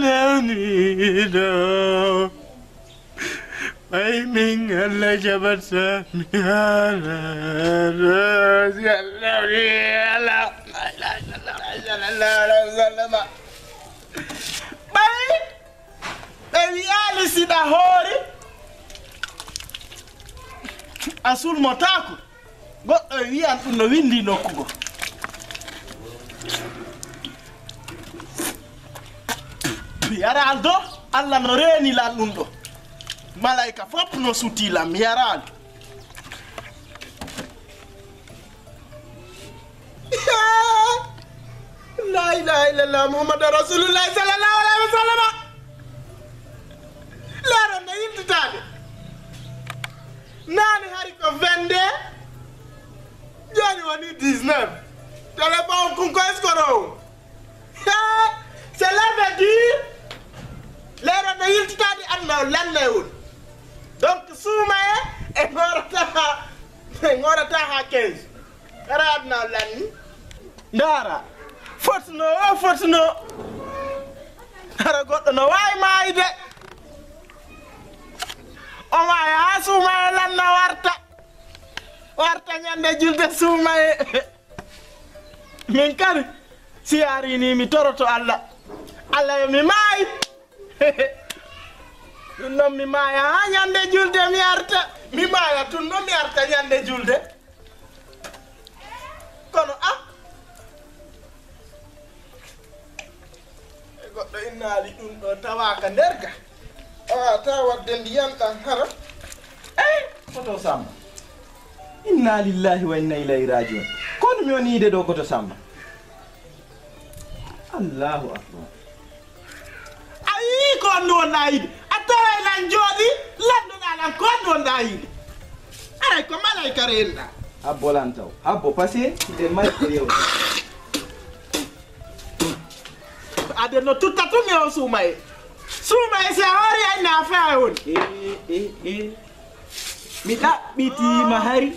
Leonido. Ay min Allah jabar samiyana. Bay ali sida hori asul motaku goddo wi'an dum no windi nokkugo yara aldo Allah no reni lan dum do malaika fop no suti lam yaral la ilaha illallah muhammadur rasulullah sallallahu alaihi wasallam la na yintade nani hari ko vende joni woni 19 téléphone kun ko escoro cela veut dire lera na yintade anna lannewul donc soumaye e ngorata ha 15 radna lanni ndara fotno ara goddo no way maayde o way ha soumaye lanna warta nyande julde soumaye min kadi si arini mi toroto Allah yo mi maayi tunno mi maaya ha nyande julde mi maaya tunno mi arta nyande julde kono goddo innaali dum do tawaka derga tawadde ndiyam tan hara koto samba inna lillahi wa inna ilayhi rajiun kono mi woni ide do koto samba Allahu akbar ayi ko ndo naide ataway lan jodi lando dalan ko ndo naide ay ko malaika renda abbolantaw abbo passé de may rew ade no tutta to ngew soumaye se hori ay na faawon mi dabbiti mahari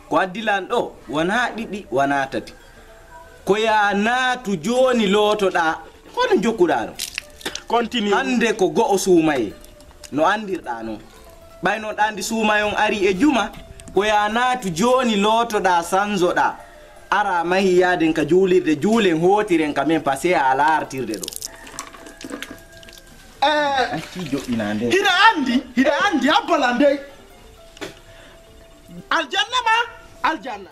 ko addilan do wana didi wana tati ko ya naatu joni lotoda kono jokkuda no continue hande ko go soumaye no andirda no bayno dandi soumayon ari e juma ko ya naatu joni lotoda sanzoda ara mahi yaden ka julirde julen hotiren kamen passé ala artirde do jo inande hida andi abalande aljanna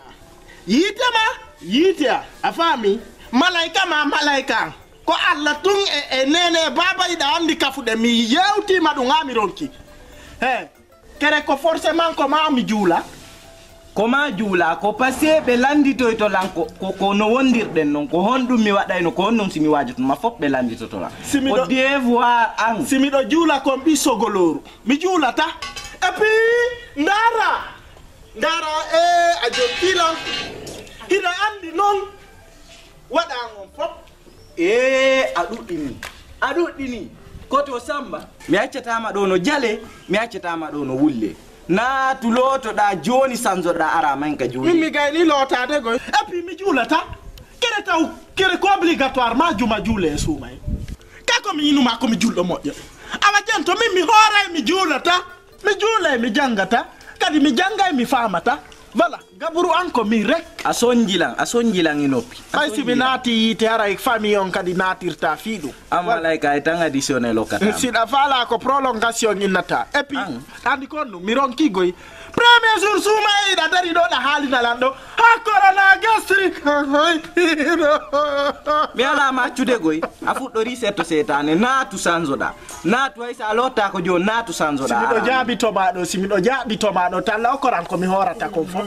yite afami malaika ko Allah tun e nene baba ida andi kafude mi yewti madu ngami ronki kere ko forcément ko ma mi jula ko passé be landito to lanko ko no wondirden non ko hondum mi wadayno ko honnon simi wajatu ma fop be landito to la ko devoir an simi do jula ko bi sogoloru mi julata et puis ndara ajo kilo ina andi non wada on fop adudini koto samba mi accatama do no jale mi accatama do no wulle na tuloto da joni sanzo da ara manka juli mimi gayni lota de go et puis mi julata kere ko obligatoirement juma jule soumay kako mi inuma ko mi juldo modjo awa jento mimi hore mi julata mi jule mi jangata kadi mi jangay mi famata voilà gaburu anko mi rek asonjilan inopi ay si binati teara ek famille on kadi natirta fidu amalaika etang additionnel lokata sida fala ko prolongation inata et puis andi konno mi ronki goy premier jour soumay da dari do da halina lando hakora na gastric mi ala ma tude goy afuddo risetto setane natu sanzoda natu ay sa lota ko jo natu sanzoda simido jabi to mado talla okoran ko mi horata ko fo